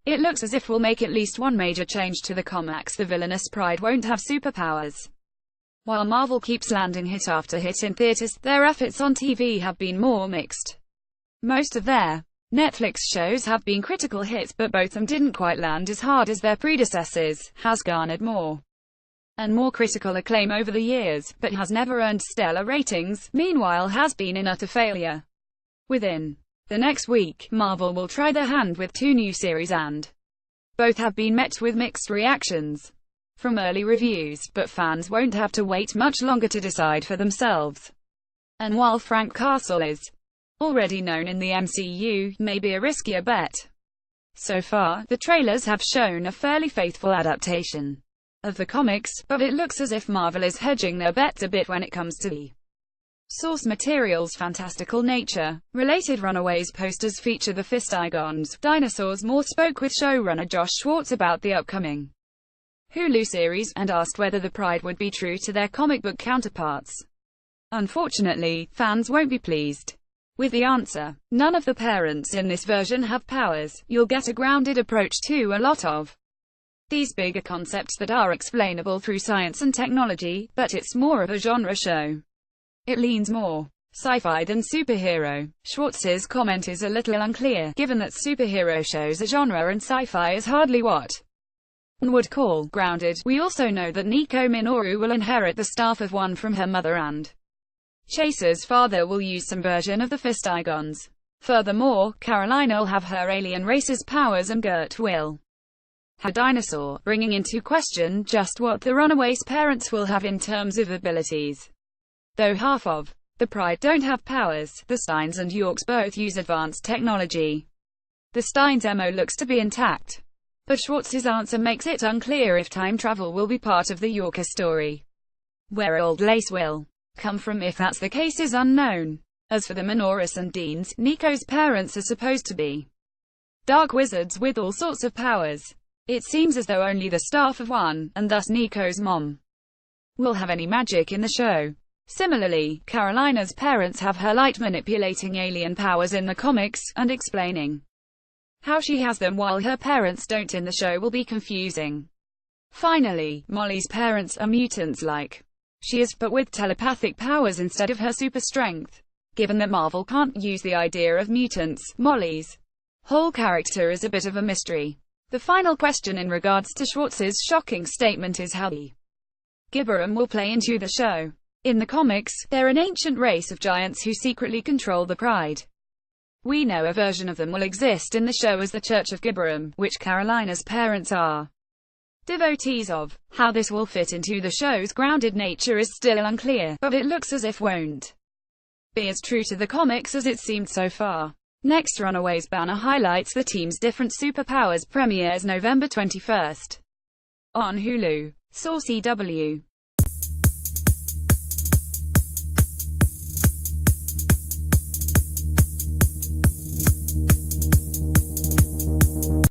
It looks as if we'll make at least one major change to the comics. The villainous Pride won't have superpowers. While Marvel keeps landing hit after hit in theaters, their efforts on TV have been more mixed. Most of their Netflix shows have been critical hits, but both of them didn't quite land as hard as their predecessors, has garnered more and more critical acclaim over the years, but has never earned stellar ratings. Meanwhile, has been an utter failure. Within the next week, Marvel will try their hand with 2 new series, and both have been met with mixed reactions from early reviews, but fans won't have to wait much longer to decide for themselves. And while Frank Castle is already known in the MCU, may be a riskier bet. So far, the trailers have shown a fairly faithful adaptation of the comics, but it looks as if Marvel is hedging their bets a bit when it comes to the source material's fantastical nature. Related Runaways posters feature the Fistigons, dinosaurs. Moore spoke with showrunner Josh Schwartz about the upcoming Hulu series, and asked whether the Pride would be true to their comic book counterparts. Unfortunately, fans won't be pleased with the answer. None of the parents in this version have powers. You'll get a grounded approach to a lot of these bigger concepts that are explainable through science and technology, but it's more of a genre show. It leans more sci-fi than superhero. Schwartz's comment is a little unclear, given that superhero shows are genre and sci-fi is hardly what one would call grounded. We also know that Nico Minoru will inherit the staff of one from her mother, and Chaser's father will use some version of the Fistigons. Furthermore, Carolina'll have her alien race's powers and Gert will have a dinosaur, bringing into question just what the Runaways' parents will have in terms of abilities. Though half of the Pride don't have powers, the Steins and Yorks both use advanced technology. The Steins' MO looks to be intact, but Schwartz's answer makes it unclear if time travel will be part of the Yorker story. Where Old Lace will come from, if that's the case, is unknown. As for the Minoris and Deans, Nico's parents are supposed to be dark wizards with all sorts of powers. It seems as though only the staff of one, and thus Nico's mom, will have any magic in the show. Similarly, Carolina's parents have her light-manipulating alien powers in the comics, and explaining how she has them while her parents don't in the show will be confusing. Finally, Molly's parents are mutants like she is, but with telepathic powers instead of her super strength. Given that Marvel can't use the idea of mutants, Molly's whole character is a bit of a mystery. The final question in regards to Schwartz's shocking statement is how the Gibberum will play into the show. In the comics, they're an ancient race of giants who secretly control the Pride. We know a version of them will exist in the show as the Church of Gibberum, which Carolina's parents are devotees of. How this will fit into the show's grounded nature is still unclear, but it looks as if won't be as true to the comics as it seemed so far. Next, Runaways banner highlights the team's different superpowers, premieres November 21st on Hulu. Source: EW.